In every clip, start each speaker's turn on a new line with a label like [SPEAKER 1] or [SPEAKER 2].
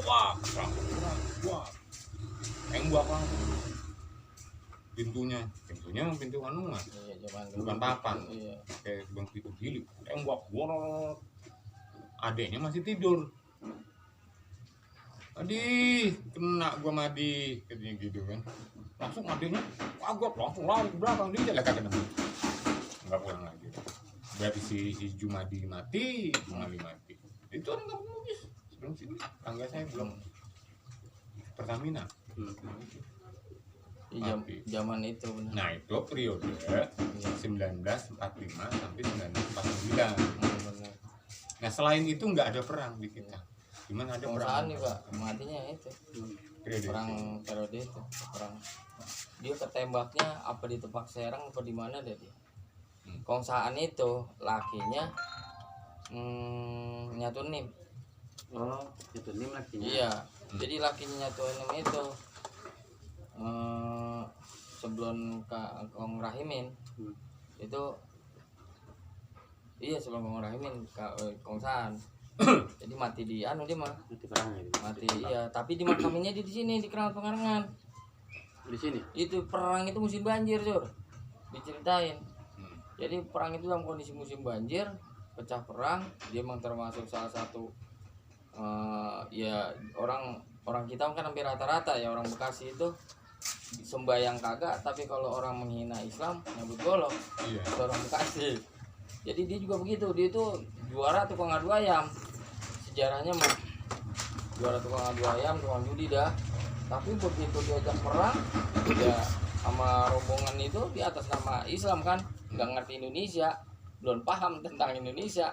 [SPEAKER 1] wah tembak langsung pintunya pintu anu mas, bukan papan, kayak bang pintu gilik, tembak, wor, adeknya masih tidur, Adi kena gua madi, katanya gitu kan, langsung adeknya kaget, langsung lari ke belakang, dia jalan kagak nemu, nggak pulang lagi, berarti si Jumadi mati, itu orang nggak mobil, sebelum sini, tangga saya belum Pertamina.
[SPEAKER 2] Zaman itu benar.
[SPEAKER 1] Nah itu periode 1945 sampai 1949. Nah selain itu nggak ada perang di kita. Gimana ada perang?
[SPEAKER 2] Nih Pak, matinya itu. Perang periode itu. Perang. Dia ketembaknya apa di Tepak Serang apa di mana dia? Kongsaan itu lakinya nyatunim.
[SPEAKER 3] Oh, nyatunim lakinya.
[SPEAKER 2] Iya. Jadi lakinya nyatunim itu. Sebelum Kong Rahimin itu sebelum Kong Rahimin Kongsaan jadi mati di anu dia mah
[SPEAKER 3] mati perang ya
[SPEAKER 2] mati iya tapi di makaminya di sini di Keramat Pengarengan
[SPEAKER 3] di sini
[SPEAKER 2] itu perang itu musim banjir Jur diceritain jadi perang itu dalam kondisi musim banjir pecah perang dia memang termasuk salah satu ya orang kita kan hampir rata-rata ya orang Bekasi itu sembahyang kagak tapi kalau orang menghina Islam nyambut golok orang Bekasi jadi dia juga begitu dia itu juara tukang adu ayam sejarahnya mah juara tukang adu ayam tukang judi dah tapi begitu diajak perang ya sama rombongan itu di atas nama Islam kan nggak ngerti Indonesia belum paham tentang Indonesia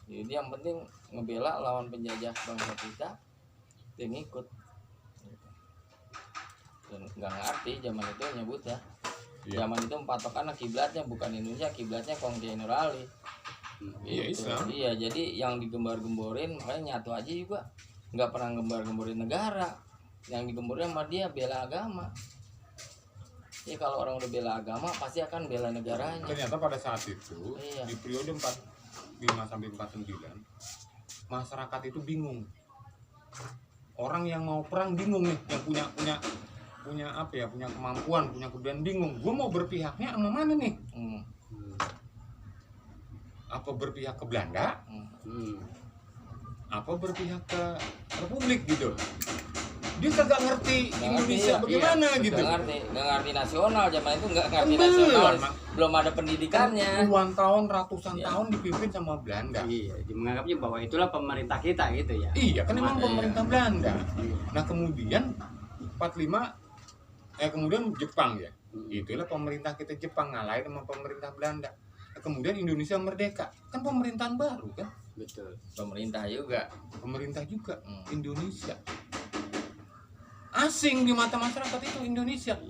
[SPEAKER 2] jadi yang penting ngebela lawan penjajah bangsa kita dia ngikut dan nggak ngerti zaman itu nyebut ya zaman itu patokan kiblatnya bukan Indonesia kiblatnya Kongki Nurali
[SPEAKER 1] Islam
[SPEAKER 2] iya jadi yang digembar-gemborin makanya nyatu aja juga nggak pernah gembar-gemborin negara yang digemborin sama dia bela agama jadi kalau orang udah bela agama pasti akan bela negaranya
[SPEAKER 1] ternyata pada saat itu di periode 45 sampai 49 masyarakat itu bingung orang yang mau perang bingung nih yang punya apa ya punya kemampuan punya kebudayaan bingung gue mau berpihaknya sama mana nih apa berpihak ke Belanda apa berpihak ke Republik gitu dia kagak ngerti Indonesia bagaimana gitu
[SPEAKER 2] nggak ngerti nasional zaman itu nggak ngerti nasional belum ada pendidikannya
[SPEAKER 1] puluhan tahun ratusan tahun dipimpin sama Belanda
[SPEAKER 3] iya menganggapnya bahwa itulah pemerintah kita gitu ya
[SPEAKER 1] iya kan memang pemerintah Belanda nah kemudian 45 kemudian Jepang ya itulah pemerintah kita Jepang ngalahin sama pemerintah Belanda kemudian Indonesia merdeka kan pemerintahan baru kan
[SPEAKER 2] betul pemerintah juga
[SPEAKER 1] Indonesia asing di mata masyarakat itu Indonesia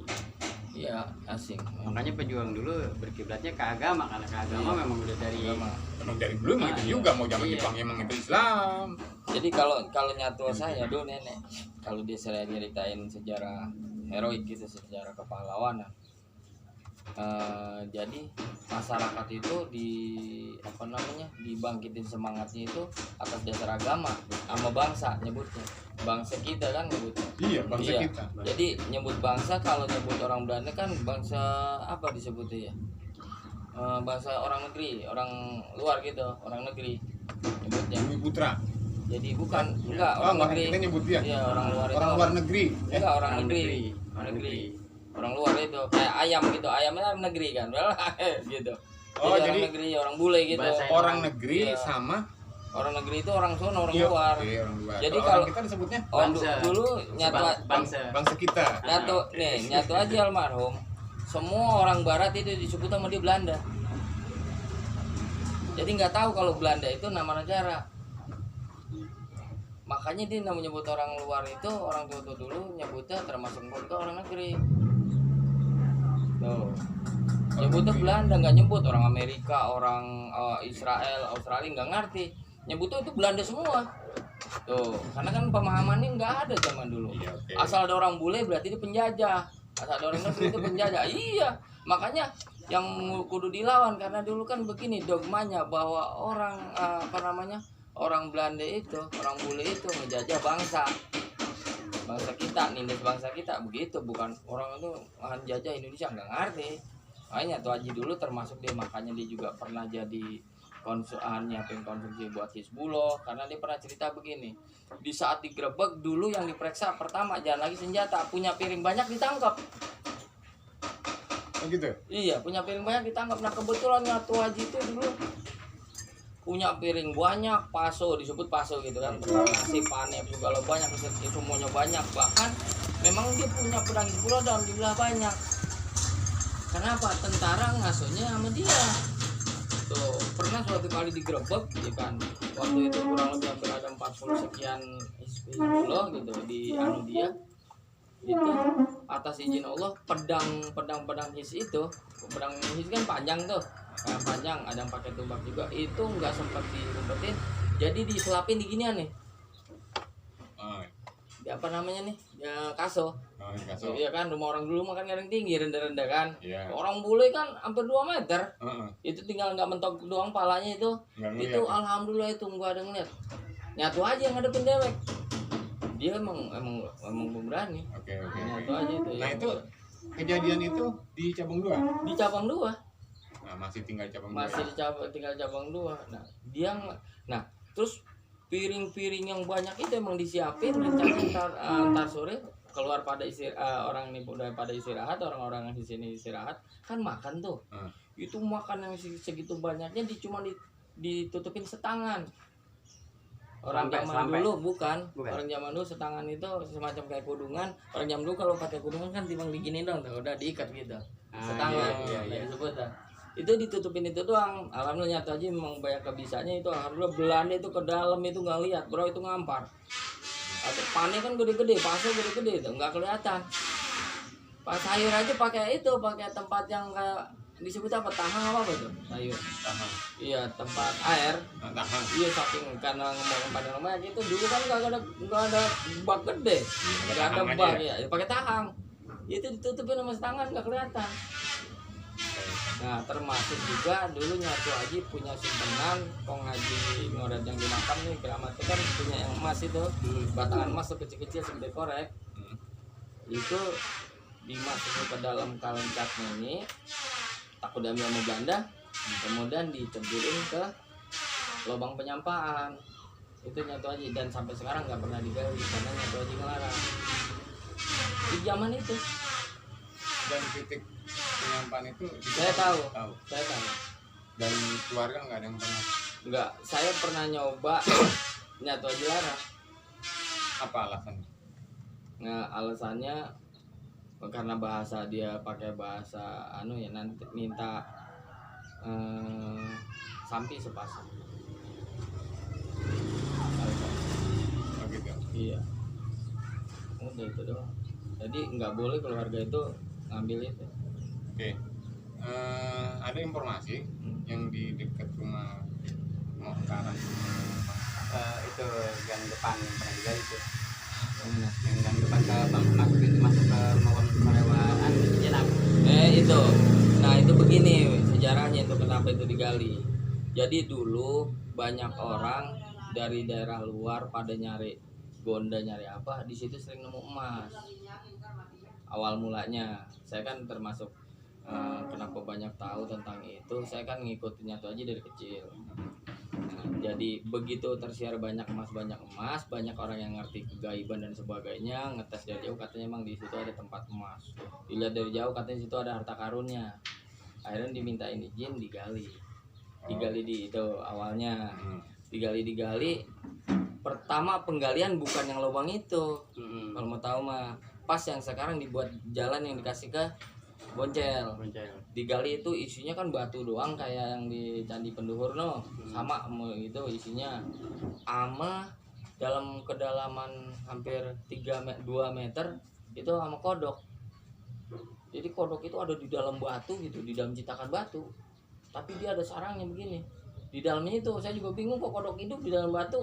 [SPEAKER 2] iya asing
[SPEAKER 3] makanya pejuang dulu berkiblatnya ke agama karena ke agama memang udah dari
[SPEAKER 1] dulu emang itu juga mau zaman Jepang emang itu Islam
[SPEAKER 2] jadi kalau nyatu saya dulu nenek kalau dia ceritain sejarah heroik gitu sejarah kepahlawanan jadi masyarakat itu dibangkitin semangatnya itu atas dasar agama sama bangsa nyebutnya bangsa kita kan nyebutnya
[SPEAKER 1] iya bangsa kita
[SPEAKER 2] jadi nyebut bangsa kalau nyebut orang Belanda kan bangsa apa disebutnya ya bangsa orang negeri orang luar gitu orang negeri nyebutnya
[SPEAKER 1] Bumi Putra
[SPEAKER 2] jadi bukan enggak orang negeri
[SPEAKER 1] kita nyebut dia
[SPEAKER 2] iya orang luar
[SPEAKER 1] orang luar negeri
[SPEAKER 2] enggak orang negeri orang luar itu kayak ayam gitu ayamnya negeri kan gitu jadi orang negeri orang bule gitu
[SPEAKER 1] orang negeri sama
[SPEAKER 2] orang negeri itu orang sono orang luar jadi kalau
[SPEAKER 1] kita disebutnya
[SPEAKER 2] dulu nyatu
[SPEAKER 1] bangsa kita
[SPEAKER 2] nyatu aja almarhum semua orang barat itu disebut sama dia Belanda jadi nggak tahu kalau Belanda itu nama negara makanya dia menyebut orang luar itu orang tua dulu nyebutnya termasuk mereka orang negeri tuh nyebutnya Belanda nggak nyebut orang Amerika orang Israel Australia nggak ngerti nyebutnya itu Belanda semua tuh karena kan pemahamannya nggak ada zaman dulu asal ada orang bule berarti dia penjajah asal ada orang negeri itu penjajah iya makanya yang kudu dilawan karena dulu kan begini dogmanya bahwa orang orang Belanda itu, orang bule itu ngejajah bangsa kita, nindas bangsa kita begitu, bukan orang itu menjajah Indonesia, nggak ngerti. Makanya Tuh Haji dulu termasuk dia, makanya dia juga pernah jadi nyiapin konsumsi buat Hizbullah, karena dia pernah cerita begini, di saat digerebek dulu yang diperiksa pertama jangan lagi senjata, punya piring banyak ditangkap.
[SPEAKER 1] Begitu?
[SPEAKER 2] Iya, punya piring banyak ditangkap. Nah kebetulan Tuh Haji itu dulu punya piring banyak, paso, disebut paso gitu kan, nasi panen juga lo banyak, semuanya banyak, bahkan memang dia punya pedang Hizbullah dalam jumlah banyak. Kenapa? Tentara ngasuhnya sama dia. Tuh pernah suatu kali digerebek ya kan, waktu itu kurang lebih hampir ada 40 sekian Hizbullah gitu di anu dia itu, atas izin Allah pedang His itu, pedang His kan panjang tuh, panjang, ada yang pakai tombak juga, itu nggak sempat diumpetin, jadi diselapin di ginian nih, apa namanya nih ya, kaso. Iya kan, rumah orang dulu makan kadang tinggi, rendah-rendah kan. Orang bule kan hampir 2 meter. Itu tinggal nggak mentok doang palanya itu. Itu alhamdulillah itu nggak ada ngeliat. Nyatu aja yang ngadepin dewek. Dia emang pemberani. Nyatu aja itu.
[SPEAKER 1] Nah itu kejadian itu di cabang 2.
[SPEAKER 2] Di cabang 2.
[SPEAKER 1] Nah masih tinggal cabang 2.
[SPEAKER 2] Masih tinggal cabang 2. Nah dia terus piring-piring yang banyak itu emang disiapin rencana ntar sore keluar pada orang ini udah pada istirahat, orang-orang di sini istirahat kan makan tuh. Itu makan yang segitu banyaknya cuma ditutupin setangan. Orang zaman dulu bukan. Orang zaman dulu setangan itu semacam kayak kudungan. Orang zaman dulu kalau pakai kudungan kan timbang digini dong, udah diikat gitu. Setangan. Iya. Disebut itu ditutupin itu doang. Alhamdulillah Tuh Haji memang banyak kebisanya itu. Alhamdulillah Belanda itu ke dalam itu nggak lihat, bro, itu ngampar. Atau pannya kan gede-gede, paso gede-gede itu nggak kelihatan. Pas sayur aja pakai tempat yang kayak disebut apa, tahang apa tuh sayur.
[SPEAKER 1] Tahang.
[SPEAKER 2] Iya, tempat air.
[SPEAKER 1] Tahang.
[SPEAKER 2] Iya, saking karena ngomong pada namanya itu dulu kan nggak ada bak gede, nggak ada bak ya, pakai tahang. Itu ditutupin sama tangan nggak kelihatan. Nah termasuk juga dulu Tuh Haji punya simpenan Kong Haji Ngorad yang dimakam nih, keramat itu kan punya yang emas itu, batangan emas tuh kecil-kecil segede korek. Itu dimasukin ke dalam kalencatnya ini, takut diambil sama Belanda, kemudian diceburin ke lubang penyampaan. Itu Tuh Haji, dan sampai sekarang nggak pernah digali karena Tuh Haji ngelarang di zaman itu.
[SPEAKER 1] Dan titik penyampaian itu
[SPEAKER 2] Saya tahu.
[SPEAKER 1] Dan keluarga nggak ada yang pernah.
[SPEAKER 2] Nggak, saya pernah nyoba Tuh Haji larang.
[SPEAKER 1] Apa alasannya?
[SPEAKER 2] Nah alasannya karena bahasa dia pakai bahasa nanti minta sampi sepasang.
[SPEAKER 1] Gitu.
[SPEAKER 2] Iya. Udah itu doang. Jadi nggak boleh keluarga itu ngambil itu.
[SPEAKER 1] Oke. Ada informasi yang di dekat rumah mau sekarang.
[SPEAKER 3] Itu gang depan yang pernah digali itu. Yang gang depan ke masuk itu masuk ke rumah karyawan jenab.
[SPEAKER 2] Itu. Nah itu begini sejarahnya itu kenapa itu digali. Jadi dulu banyak orang dari daerah luar pada nyari gonda, nyari apa di situ sering nemu emas. Awal mulanya saya kan termasuk kenapa banyak tahu tentang itu, saya kan ngikutinnya Tuh Haji dari kecil. Jadi begitu tersiar banyak emas, banyak orang yang ngerti kegaiban dan sebagainya, ngetes dari jauh katanya emang di situ ada tempat emas. Dilihat dari jauh katanya di situ ada harta karunnya. Akhirnya dimintain izin digali di itu awalnya. Digali. Pertama penggalian bukan yang lubang itu. Kalau mau tahu mah pas yang sekarang dibuat jalan yang dikasih ke Boncel. Digali itu isinya kan batu doang kayak yang di Candi Penduhur sama itu isinya. Ama dalam kedalaman hampir 2 meter itu sama kodok. Jadi kodok itu ada di dalam batu gitu, di dalam citakan batu. Tapi dia ada sarangnya begini. Di dalamnya itu saya juga bingung kok kodok hidup di dalam batu.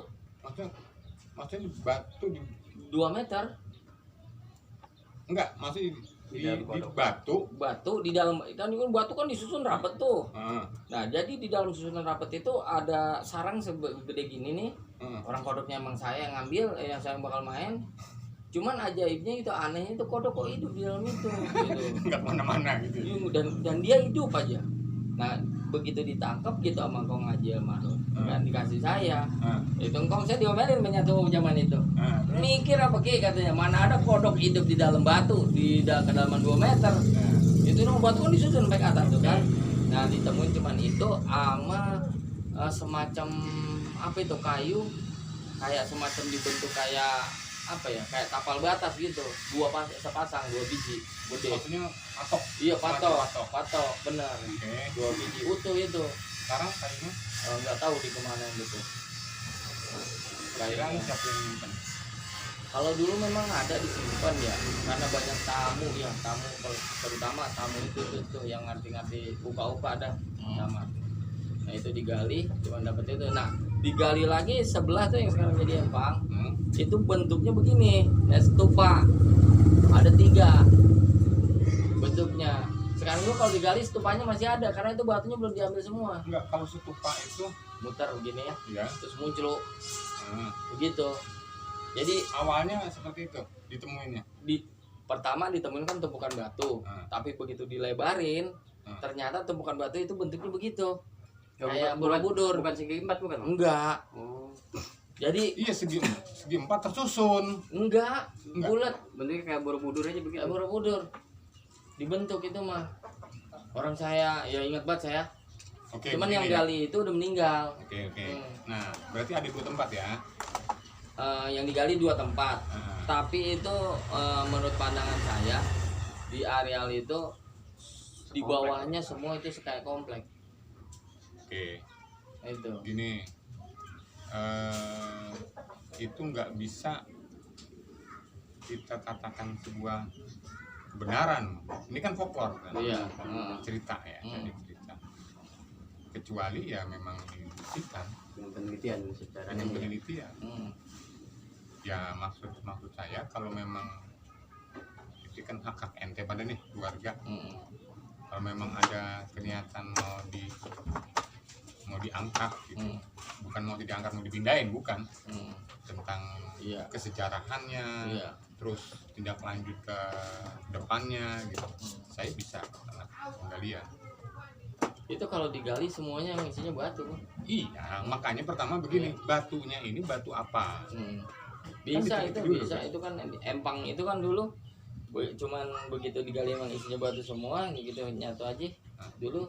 [SPEAKER 1] Maksudnya di batu di
[SPEAKER 2] 2 meter.
[SPEAKER 1] Enggak, maksudnya di batu
[SPEAKER 2] di dalam kan batu kan disusun rapet tuh. Nah jadi di dalam susunan rapet itu ada sarang segede gini nih, Orang kodoknya emang saya yang ngambil, yang saya bakal main. Cuman ajaibnya itu, anehnya itu kodok kok hidup di dalam itu gitu.
[SPEAKER 1] Nggak kemana-mana gitu.
[SPEAKER 2] Dan dia hidup aja. Nah begitu ditangkap gitu sama Kong Haji Almarhum, kan dikasih saya. Itu Kong saya diomelin menyatu zaman itu. Mikir apa Ki katanya, mana ada kodok hidup di dalam batu di kedalaman 2 meter. Itu dong batu kan disusun sampai ke atas tuh kan. Nah ditemuin cuman itu sama semacam apa itu kayu, kayak semacam dibentuk kayak apa ya, kayak kapal batas gitu, sepasang 2 biji gede.
[SPEAKER 1] Maksudnya patok.
[SPEAKER 2] Iya patok benar. 2 biji utuh itu.
[SPEAKER 1] Sekarang kayaknya
[SPEAKER 2] nggak tahu di kemana gitu.
[SPEAKER 1] kayaknya siapa yang nyimpen?
[SPEAKER 2] Kalau dulu memang ada disimpan ya, karena banyak tamu ya, terutama tamu itu yang ngerti-ngerti upa-upa ada sama. Nah itu digali, cuma dapet itu. Nah digali lagi sebelah tuh yang sekarang jadi empang, itu bentuknya begini, stupa, ada 3 bentuknya. Sekarang gua kalau digali stupanya masih ada, karena itu batunya belum diambil semua.
[SPEAKER 1] Enggak, kalau stupa itu
[SPEAKER 2] muter begini ya, terus muncul begitu. Jadi
[SPEAKER 1] awalnya seperti itu ditemuinnya.
[SPEAKER 2] Pertama ditemuin kan tumpukan batu, tapi begitu dilebarin, ternyata tumpukan batu itu bentuknya begitu. Kayak Borobudur.
[SPEAKER 3] Bukan segi 4 bukan?
[SPEAKER 2] Enggak. Jadi
[SPEAKER 1] iya segi 4 tersusun.
[SPEAKER 2] Enggak. Bulat.
[SPEAKER 3] Bentuknya kayak Borobudur aja begitu.
[SPEAKER 2] Kayak Borobudur. Dibentuk itu mah. Orang saya ya ingat banget saya. Cuman yang gali itu udah meninggal.
[SPEAKER 1] Oke. Nah, berarti ada 2 tempat ya.
[SPEAKER 2] Yang digali 2 tempat. Tapi itu menurut pandangan saya di areal itu di bawahnya semua itu kayak komplek.
[SPEAKER 1] Oke.
[SPEAKER 2] Itu.
[SPEAKER 1] Gini. Itu nggak bisa kita katakan sebuah kebenaran. Ini kan folklore kan.
[SPEAKER 2] Iya.
[SPEAKER 1] Cerita ya, jadi cerita. Kecuali ya memang dibuktikan
[SPEAKER 3] Dengan penelitian secara
[SPEAKER 1] dengan penelitian. Ya maksud saya kalau memang itu kan hak ente pada nih keluarga. Kalau memang ada kenyataan mau diangkat gitu, bukan mau diangkat, mau dipindahin, bukan, tentang kesejarahannya, terus tindak lanjut ke depannya gitu, saya bisa penggalian.
[SPEAKER 2] Itu kalau digali semuanya yang isinya batu.
[SPEAKER 1] Iya, makanya pertama begini, batunya ini batu apa?
[SPEAKER 2] Bisa
[SPEAKER 1] kan
[SPEAKER 2] itu
[SPEAKER 1] dulu,
[SPEAKER 2] bisa kan? Itu kan empang itu kan dulu cuman begitu digali emang isinya batu semua gitu, nyatu aja. Dulu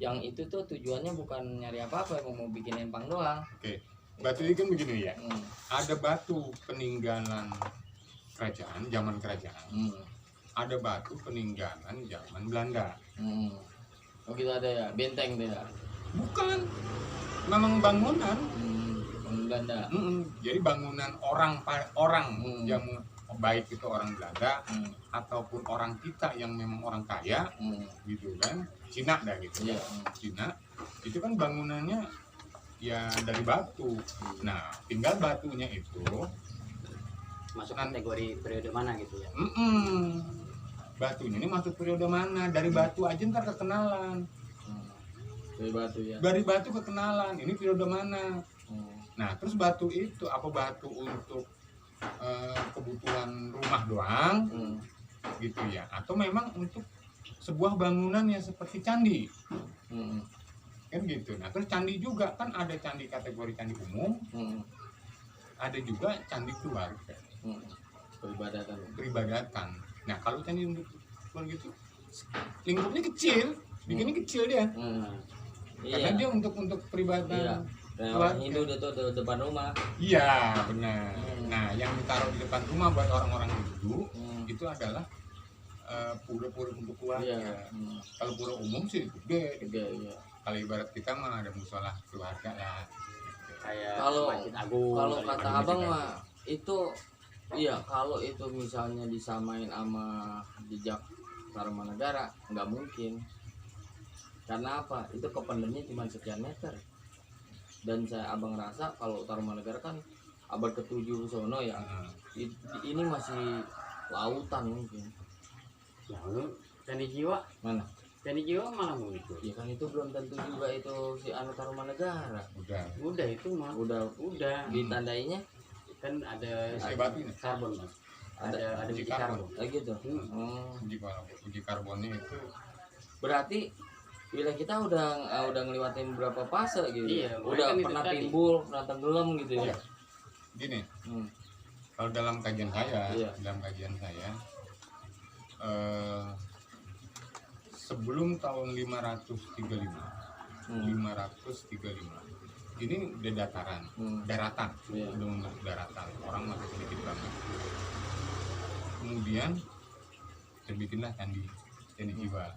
[SPEAKER 2] yang itu tuh tujuannya bukan nyari apa-apa, emang mau bikin empang doang.
[SPEAKER 1] Oke. Batu ini kan begini ya. Ada batu peninggalan kerajaan, zaman kerajaan. Ada batu peninggalan zaman Belanda.
[SPEAKER 2] Oh gitu ada ya, benteng tuh ya?
[SPEAKER 1] Bukan. Memang bangunan.
[SPEAKER 2] Belanda.
[SPEAKER 1] Jadi bangunan orang jamu, baik itu orang Belanda ataupun orang kita yang memang orang kaya, gitu kan, Cina dah gitu. Cina itu kan bangunannya ya dari batu. Nah tinggal batunya itu
[SPEAKER 3] masuk kategori periode mana gitu ya.
[SPEAKER 1] Batunya ini masuk periode mana, dari batu aja ntar kekenalan.
[SPEAKER 2] Dari batu ya,
[SPEAKER 1] dari batu kekenalan ini periode mana. Nah terus batu itu apa batu untuk kebutuhan rumah doang, gitu ya, atau memang untuk sebuah bangunan yang seperti candi, kan gitu. Nah terus candi juga kan ada candi kategori candi umum, ada juga candi keluarga, peribadatan. Nah kalau candi untuk keluarga itu lingkupnya kecil, bikinnya kecil dia, karena dia untuk peribadatan.
[SPEAKER 2] Orang Hindu itu tuh depan rumah.
[SPEAKER 1] Iya benar. Nah yang ditaruh di depan rumah buat orang-orang Hindu itu adalah pura-pura untuk keluarga. Kalau pura umum sih gede. Ya. Kalau ibarat kita mah ada musola keluarga lah.
[SPEAKER 2] Kalau kata abang mah itu, iya kalau itu misalnya disamain sama jejak Tarumanegara nggak mungkin. Karena apa? Itu kependemnya cuma sekian meter. Dan abang rasa kalau Tarumanegara kan abad ke-7 sono ya, ini masih lautan mungkin.
[SPEAKER 3] Lalu candi jiwa
[SPEAKER 2] mana?
[SPEAKER 3] Candi Jiwa malah muncul.
[SPEAKER 2] Ya kan itu belum tentu juga itu si anu Tarumanegara.
[SPEAKER 3] Udah itu mah. Udah.
[SPEAKER 2] Ditandainya
[SPEAKER 3] Kan ada
[SPEAKER 1] batu ini.
[SPEAKER 3] karbon mas. Ada
[SPEAKER 1] uji
[SPEAKER 3] uji
[SPEAKER 1] karbon.
[SPEAKER 3] karbon.
[SPEAKER 2] gitu.
[SPEAKER 1] Uji karbonnya itu
[SPEAKER 2] Berarti wilayah kita udah ngelewatin berapa fase gitu.
[SPEAKER 3] Iya,
[SPEAKER 2] Udah
[SPEAKER 3] kan
[SPEAKER 2] pernah
[SPEAKER 3] itu tadi.
[SPEAKER 2] timbul, pernah tenggelam gitu ya.
[SPEAKER 1] Iya. Gini,
[SPEAKER 2] Hmm.
[SPEAKER 1] kalau dalam kajian saya,
[SPEAKER 2] Iya.
[SPEAKER 1] sebelum tahun 535, 535, ini udah daratan,
[SPEAKER 2] Iya.
[SPEAKER 1] udah membentuk daratan, orang masih sedikit banget. Kemudian terbikinlah candi jiwa.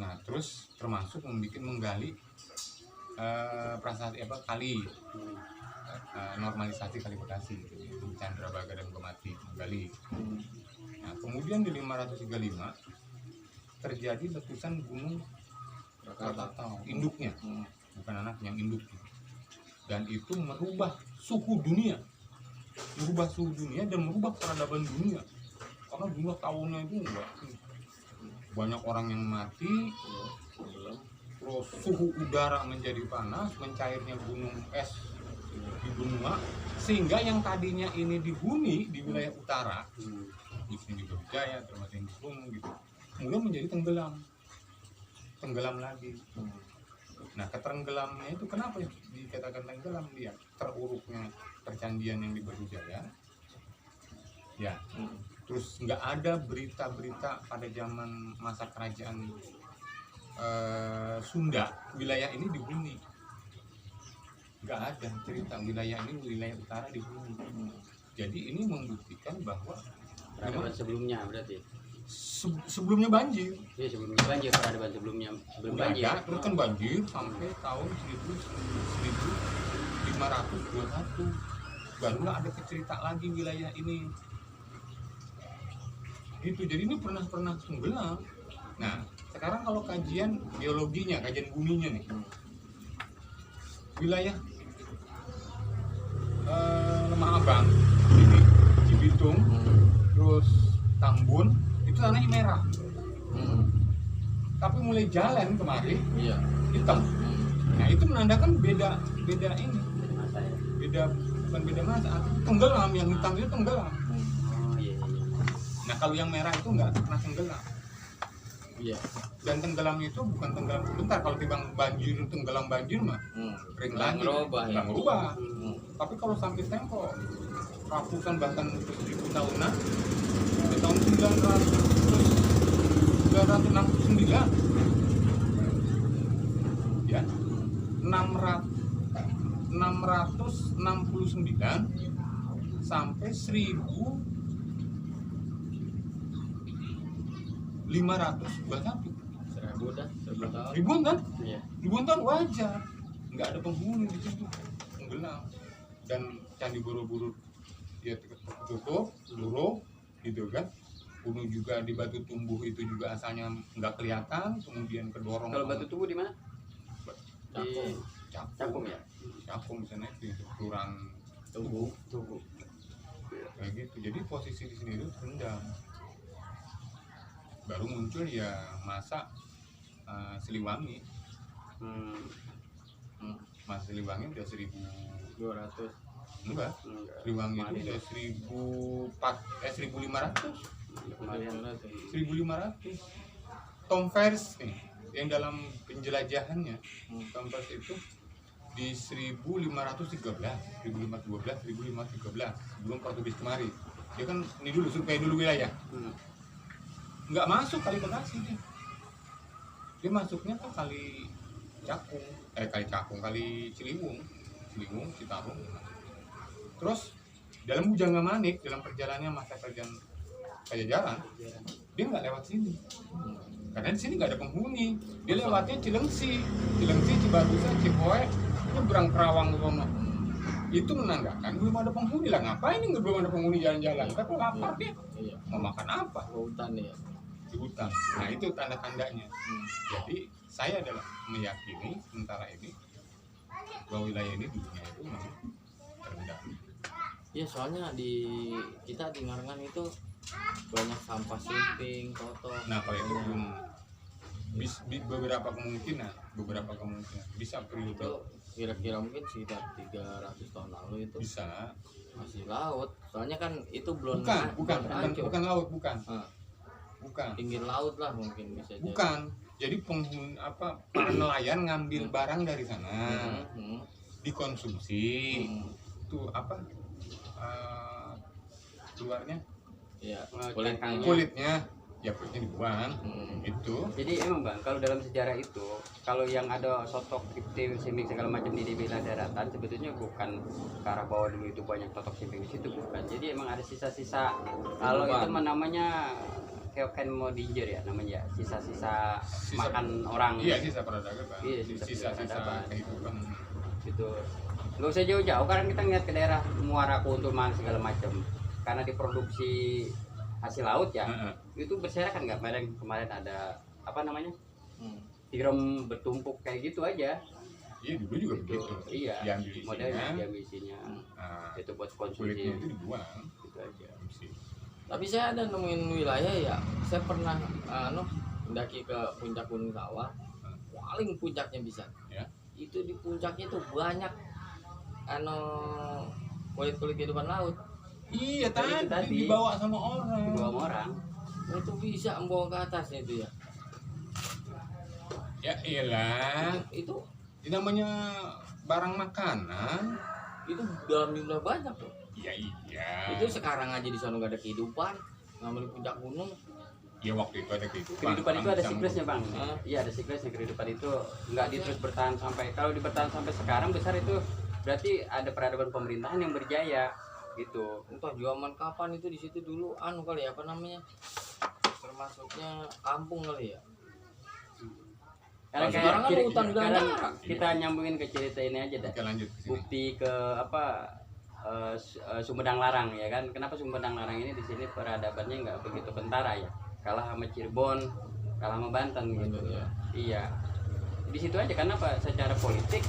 [SPEAKER 1] Nah, terus termasuk menggali prasasti kali, normalisasi kali Bekasi, gitu. Candrabaga dan Gemati menggali. Nah, kemudian di 535 terjadi letusan gunung Krakatau, induknya, bukan anaknya, yang induknya. Dan itu merubah suhu dunia, dan merubah peradaban dunia. Karena jumlah tahunnya itu enggak banyak orang yang mati, terus suhu udara menjadi panas, mencairnya gunung es di benua, sehingga yang tadinya ini dihuni di wilayah utara, di sini di Jogja, termasuk di Gunung gitu, kemudian menjadi tenggelam lagi. Nah, ketenggelamnya itu kenapa dikatakan tenggelam? Dia teruruknya percandian yang di Jaya. Ya, terus nggak ada berita-berita pada zaman masa kerajaan Sunda wilayah ini dihuni, nggak ada cerita wilayah ini wilayah utara dihuni. Jadi ini membuktikan bahwa
[SPEAKER 3] Peradaban sebelumnya berarti.
[SPEAKER 1] sebelumnya banjir.
[SPEAKER 3] Iya sebelumnya banjir, peradaban sebelum
[SPEAKER 1] Udah
[SPEAKER 3] banjir.
[SPEAKER 1] ada, terus kan banjir sampai tahun 1521 barulah ada cerita lagi wilayah ini. Gitu, jadi ini pernah tenggelam. Nah, sekarang kalau kajian geologinya, kajian buminya nih, wilayah Lemah Abang, ini Cibitung, terus Tambun, itu tanahnya merah. Tapi mulai jalan kemarin, hitam. Nah, itu menandakan beda ini, bukan beda masa, tenggelam, yang hitam itu tenggelam. Nah, kalau yang merah itu nggak pernah tenggelam.
[SPEAKER 2] Iya.
[SPEAKER 1] Dan tenggelam itu bukan tenggelam sebentar. Kalau timbang banjir, tenggelam banjir mah kering lagi, nggak berubah. Tapi kalau sampai tempo ratusan bahkan ribu tahunan, di tahun 969 ya, 669 sampai 1521. Ribuan kan?
[SPEAKER 3] Iya.
[SPEAKER 1] Ribuan tahun wajar, nggak ada penghuni di situ, tenggelam. Dan Candi Borobudur ya tertutup, luruh, gitu kan. Gunung juga di Batu Tumbuh itu juga asalnya nggak kelihatan, kemudian kedorong.
[SPEAKER 3] Kalau Batu Tumbuh di mana?
[SPEAKER 2] Cakung.
[SPEAKER 3] Cakung ya.
[SPEAKER 1] Cakung misalnya di Kelurahan
[SPEAKER 3] Tubuh.
[SPEAKER 1] kayak gitu. Jadi posisi di sini itu terendam. Baru muncul ya masa Siliwangi. Masa Siliwangi udah
[SPEAKER 3] 1200.
[SPEAKER 1] enggak. Siliwangi itu udah 1500. 1500. Tom Fairs nih yang dalam penjelajahannya, Tom Fairs itu di 1513, 1513 sebelum Portugis kemari. Dia kan ini dulu survei dulu wilayah. Nggak masuk kali Bekasi dia masuknya ke kali Cakung, kali Ciliwung, Citarum. Terus dalam Bujangga Manik, dalam perjalanannya masa kerajaan Pajajaran, dia nggak lewat sini karena di sini nggak ada penghuni. Dia lewatnya Cilengsi, Cibarusa, Cipoe, nyebrang Kerawang ke sana. Itu menandakan belum ada penghuni lah. Ngapain ini belum ada penghuni jalan-jalan? Tapi lapar dia, mau makan apa?
[SPEAKER 2] Hutan ya.
[SPEAKER 1] Di hutan. Nah, itu tanda-tandanya. Jadi saya adalah meyakini sementara ini bahwa wilayah ini dulunya itu masih terendam.
[SPEAKER 2] Ya soalnya kita di Ngarangan itu banyak sampah simping, kotor.
[SPEAKER 1] Nah kalau itu belum beberapa kemungkinan bisa
[SPEAKER 2] Itu
[SPEAKER 1] periode
[SPEAKER 2] kira-kira mungkin sekitar 300 tahun lalu itu
[SPEAKER 1] bisa.
[SPEAKER 2] masih laut. Soalnya kan itu belum
[SPEAKER 1] Bukan laut,
[SPEAKER 2] Ah,
[SPEAKER 1] bukan.
[SPEAKER 2] pinggir laut lah mungkin bisa jadi.
[SPEAKER 1] Bukan. Jadi para nelayan ngambil barang dari sana, dikonsumsi. Itu apa? Keluarnya
[SPEAKER 2] Ya,
[SPEAKER 1] kulitnya dibuang. Itu.
[SPEAKER 3] Jadi emang bang, kalau dalam sejarah itu, kalau yang ada sotok simping segala macam di wilayah daratan, sebetulnya bukan ke arah bawah dulu itu banyak sotok simping di situ, bukan. Jadi emang ada sisa-sisa. Kalau itu namanya keoken modinger ya namanya, sisa makan orang.
[SPEAKER 1] Iya, sisa peradaban.
[SPEAKER 3] Iya,
[SPEAKER 1] sisa kehidupan.
[SPEAKER 3] Gitu. Nggak usah jauh-jauh, karena kita ngeliat ke daerah Muara Kuntuman segala macam, karena diproduksi hasil laut ya, itu berserakan nggak? Kemarin ada apa namanya, tiram bertumpuk kayak gitu aja.
[SPEAKER 1] Iya, dulu juga begitu.
[SPEAKER 3] Iya, modelnya
[SPEAKER 1] diambil
[SPEAKER 3] isinya. Itu buat konsumsi.
[SPEAKER 1] Kulitnya itu dibuang.
[SPEAKER 3] Gitu aja.
[SPEAKER 2] Tapi saya ada nemuin wilayah ya, saya pernah mendaki ke puncak Gunung Sawah, paling puncaknya bisa.
[SPEAKER 1] Ya.
[SPEAKER 2] Itu di puncaknya itu banyak kulit-kulit kehidupan laut.
[SPEAKER 1] Iya,
[SPEAKER 3] Itu tadi
[SPEAKER 1] dibawa sama orang.
[SPEAKER 2] Itu bisa membawa ke atasnya itu ya.
[SPEAKER 1] Ya iyalah.
[SPEAKER 2] Itu
[SPEAKER 1] Namanya barang makanan.
[SPEAKER 2] itu dalam jumlah banyak loh.
[SPEAKER 1] Iya.
[SPEAKER 2] Itu sekarang aja di sana nggak ada kehidupan, ngambil puncak gunung.
[SPEAKER 1] Ya waktu itu ada kehidupan.
[SPEAKER 3] Kehidupan itu ada siklusnya bang.
[SPEAKER 2] Hah?
[SPEAKER 3] Iya, ada siklusnya. Kehidupan itu nggak terus bertahan sampai, kalau bertahan sampai sekarang besar itu berarti ada peradaban pemerintahan yang berjaya gitu.
[SPEAKER 2] Entah zaman kapan itu di situ dulu kali ya, apa namanya, termasuknya kampung kali ya.
[SPEAKER 3] Karena
[SPEAKER 2] Sekarang kan hutan belantara.
[SPEAKER 3] kita nyambungin ke cerita ini aja dah.
[SPEAKER 1] Oke, lanjut ke sini.
[SPEAKER 3] Bukti ke apa, Sumedang Larang ya kan. Kenapa Sumedang Larang ini di sini peradabannya nggak begitu kentara ya, kalah sama Cirebon, kalah sama Banten gitu ya. Iya, di situ aja. Kenapa? Secara politik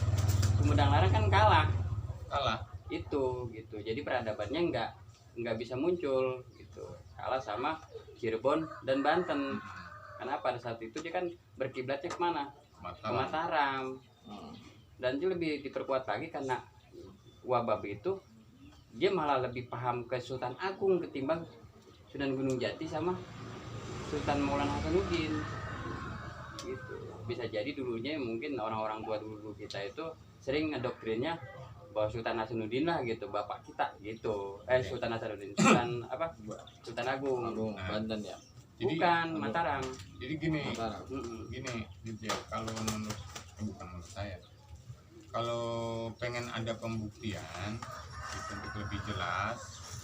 [SPEAKER 3] Sumedang Larang kan kalah itu gitu. Jadi peradabannya nggak bisa muncul gitu, kalah sama Cirebon dan Banten. Karena pada saat itu dia kan berkiblatnya kemana? Ke Mataram. Dan itu lebih diperkuat lagi karena Wabab itu dia malah lebih paham ke Sultan Agung ketimbang Sunan Gunung Jati sama Sultan Maulana Hasanuddin gitu. Bisa jadi dulunya mungkin orang-orang tua dulu kita itu sering ngedoktrinnya bahwa Sultan Hasanuddin lah gitu, bapak kita gitu. Sultan Hasanuddin, Sultan Agung.
[SPEAKER 2] Banten ya.
[SPEAKER 1] Jadi,
[SPEAKER 3] Mataram.
[SPEAKER 1] Jadi gini,
[SPEAKER 2] Mataram.
[SPEAKER 1] gini gitu ya. Kalau bukan menurut saya, kalau pengen ada pembuktian gitu, untuk lebih jelas,